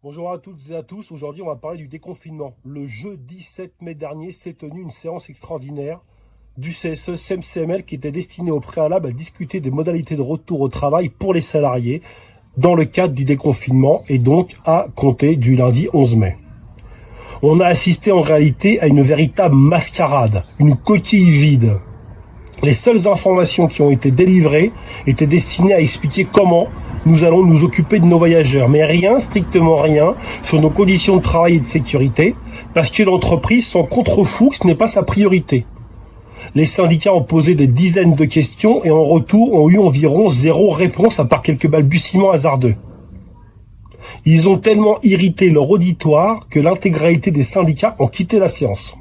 Bonjour à toutes et à tous, aujourd'hui on va parler du déconfinement. Le jeudi 7 mai dernier s'est tenue une séance extraordinaire du CSE CMCML qui était destinée au préalable à discuter des modalités de retour au travail pour les salariés dans le cadre du déconfinement et donc à compter du lundi 11 mai. On a assisté en réalité à une véritable mascarade, une coquille vide. Les seules informations qui ont été délivrées étaient destinées à expliquer comment nous allons nous occuper de nos voyageurs, mais rien, strictement rien, sur nos conditions de travail et de sécurité, parce que l'entreprise s'en contrefout, que ce n'est pas sa priorité. Les syndicats ont posé des dizaines de questions et en retour ont eu environ 0 réponse à part quelques balbutiements hasardeux. Ils ont tellement irrité leur auditoire que l'intégralité des syndicats ont quitté la séance.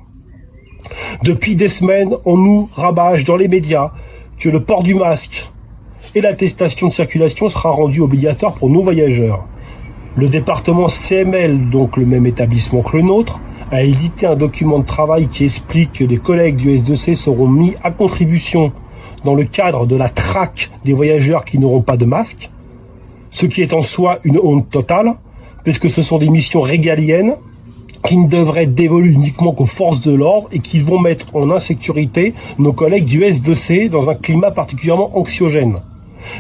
Depuis des semaines, on nous rabâche dans les médias que le port du masque et l'attestation de circulation sera rendu obligatoire pour nos voyageurs. Le département CML, donc le même établissement que le nôtre, a édité un document de travail qui explique que les collègues du S2C seront mis à contribution dans le cadre de la traque des voyageurs qui n'auront pas de masque, ce qui est en soi une honte totale, puisque ce sont des missions régaliennes qui ne devraient être dévolues uniquement qu'aux forces de l'ordre et qui vont mettre en insécurité nos collègues du S2C dans un climat particulièrement anxiogène.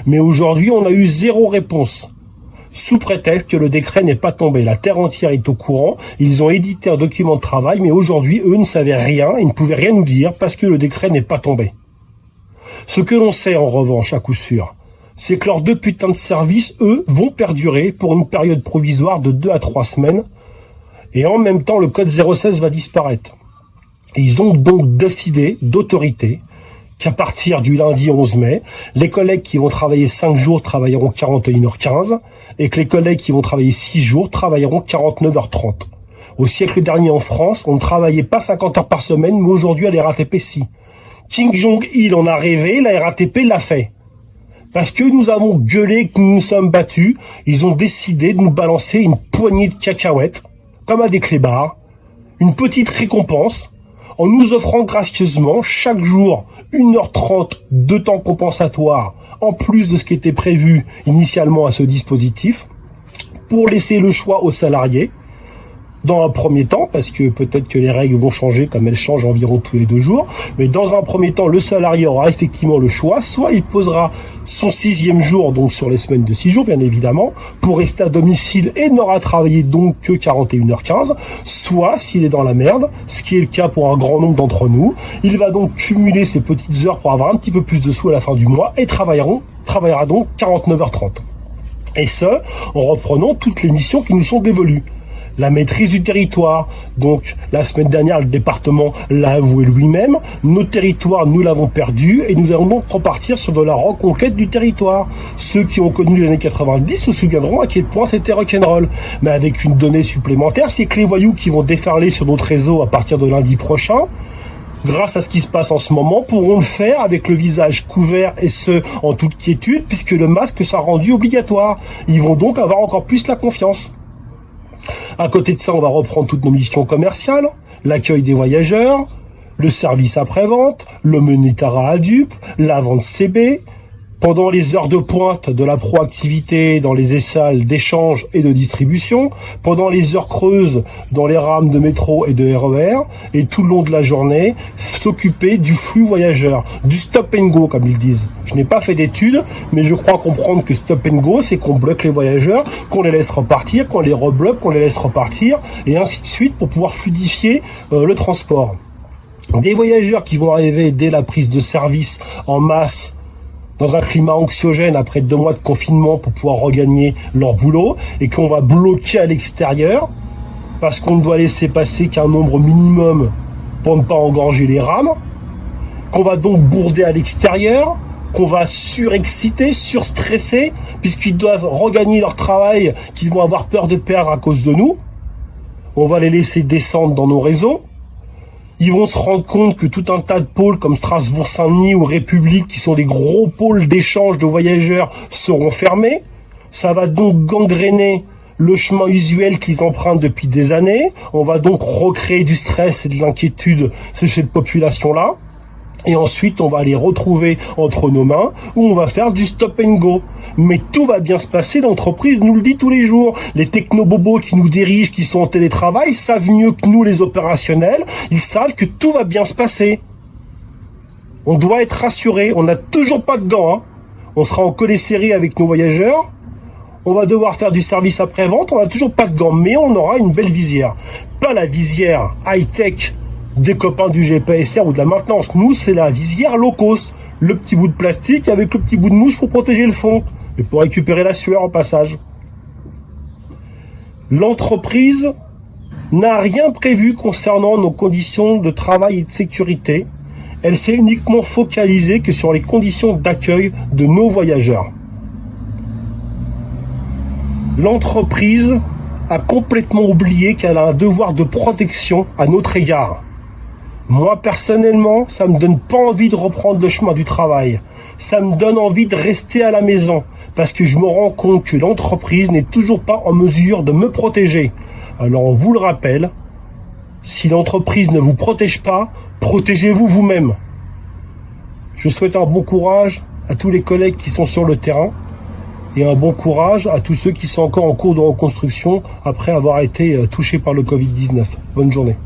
Mais aujourd'hui, on a eu 0 réponse, sous prétexte que le décret n'est pas tombé. La terre entière est au courant, ils ont édité un document de travail, mais aujourd'hui, eux ne savaient rien, ils ne pouvaient rien nous dire parce que le décret n'est pas tombé. Ce que l'on sait en revanche, à coup sûr, c'est que leurs 2 putains de services, eux, vont perdurer pour une période provisoire de 2 à 3 semaines, et en même temps, le code 016 va disparaître. Ils ont donc décidé d'autorité qu'à partir du lundi 11 mai, les collègues qui vont travailler 5 jours travailleront 41h15 et que les collègues qui vont travailler 6 jours travailleront 49h30. Au siècle dernier en France, on ne travaillait pas 50 heures par semaine, mais aujourd'hui à la RATP, si. Kim Jong-il en a rêvé, la RATP l'a fait. Parce que nous avons gueulé, que nous nous sommes battus, ils ont décidé de nous balancer une poignée de cacahuètes, comme à des clébards, une petite récompense, en nous offrant gracieusement chaque jour 1h30 de temps compensatoire, en plus de ce qui était prévu initialement à ce dispositif, pour laisser le choix aux salariés, dans un premier temps, parce que peut-être que les règles vont changer comme elles changent environ tous les 2 jours, mais dans un premier temps, le salarié aura effectivement le choix, soit il posera son 6e jour, donc sur les semaines de 6 jours bien évidemment, pour rester à domicile et n'aura travaillé donc que 41h15, soit s'il est dans la merde, ce qui est le cas pour un grand nombre d'entre nous, il va donc cumuler ses petites heures pour avoir un petit peu plus de sous à la fin du mois et travaillera donc 49h30. Et ce, en reprenant toutes les missions qui nous sont dévolues. La maîtrise du territoire. Donc, la semaine dernière, le département l'a avoué lui-même. Nos territoires, nous l'avons perdu et nous allons donc repartir sur de la reconquête du territoire. Ceux qui ont connu les années 90 se souviendront à quel point c'était rock'n'roll. Mais avec une donnée supplémentaire, c'est que les voyous qui vont déferler sur notre réseau à partir de lundi prochain, grâce à ce qui se passe en ce moment, pourront le faire avec le visage couvert et ce, en toute quiétude, puisque le masque sera rendu obligatoire. Ils vont donc avoir encore plus la confiance. À côté de ça, on va reprendre toutes nos missions commerciales, l'accueil des voyageurs, le service après-vente, le monitorat à dupes, la vente CB, pendant les heures de pointe de la proactivité dans les salles d'échange et de distribution, pendant les heures creuses dans les rames de métro et de RER, et tout le long de la journée, s'occuper du flux voyageur, du stop and go comme ils disent. Je n'ai pas fait d'études, mais je crois comprendre que stop and go, c'est qu'on bloque les voyageurs, qu'on les laisse repartir, qu'on les rebloque, qu'on les laisse repartir, et ainsi de suite pour pouvoir fluidifier le transport. Des voyageurs qui vont arriver dès la prise de service en masse, dans un climat anxiogène après 2 mois de confinement pour pouvoir regagner leur boulot et qu'on va bloquer à l'extérieur parce qu'on ne doit laisser passer qu'un nombre minimum pour ne pas engorger les rames, qu'on va donc bourder à l'extérieur, qu'on va surexciter, surstresser puisqu'ils doivent regagner leur travail qu'ils vont avoir peur de perdre à cause de nous. On va les laisser descendre dans nos réseaux. Ils vont se rendre compte que tout un tas de pôles comme Strasbourg-Saint-Denis ou République, qui sont des gros pôles d'échange de voyageurs, seront fermés. Ça va donc gangréner le chemin usuel qu'ils empruntent depuis des années. On va donc recréer du stress et de l'inquiétude chez cette population-là. Et ensuite, on va les retrouver entre nos mains où on va faire du stop and go. Mais tout va bien se passer, l'entreprise nous le dit tous les jours. Les technobobos qui nous dirigent, qui sont en télétravail, savent mieux que nous les opérationnels. Ils savent que tout va bien se passer. On doit être rassuré. On n'a toujours pas de gants. On sera en collé serré avec nos voyageurs. On va devoir faire du service après-vente. On n'a toujours pas de gants, mais on aura une belle visière. Pas la visière high-tech des copains du GPSR ou de la maintenance. Nous, c'est la visière low cost. Le petit bout de plastique avec le petit bout de mouche pour protéger le fond et pour récupérer la sueur en passage. L'entreprise n'a rien prévu concernant nos conditions de travail et de sécurité. Elle s'est uniquement focalisée que sur les conditions d'accueil de nos voyageurs. L'entreprise a complètement oublié qu'elle a un devoir de protection à notre égard. Moi, personnellement, ça me donne pas envie de reprendre le chemin du travail. Ça me donne envie de rester à la maison parce que je me rends compte que l'entreprise n'est toujours pas en mesure de me protéger. Alors, on vous le rappelle, si l'entreprise ne vous protège pas, protégez-vous vous-même. Je souhaite un bon courage à tous les collègues qui sont sur le terrain et un bon courage à tous ceux qui sont encore en cours de reconstruction après avoir été touchés par le Covid-19. Bonne journée.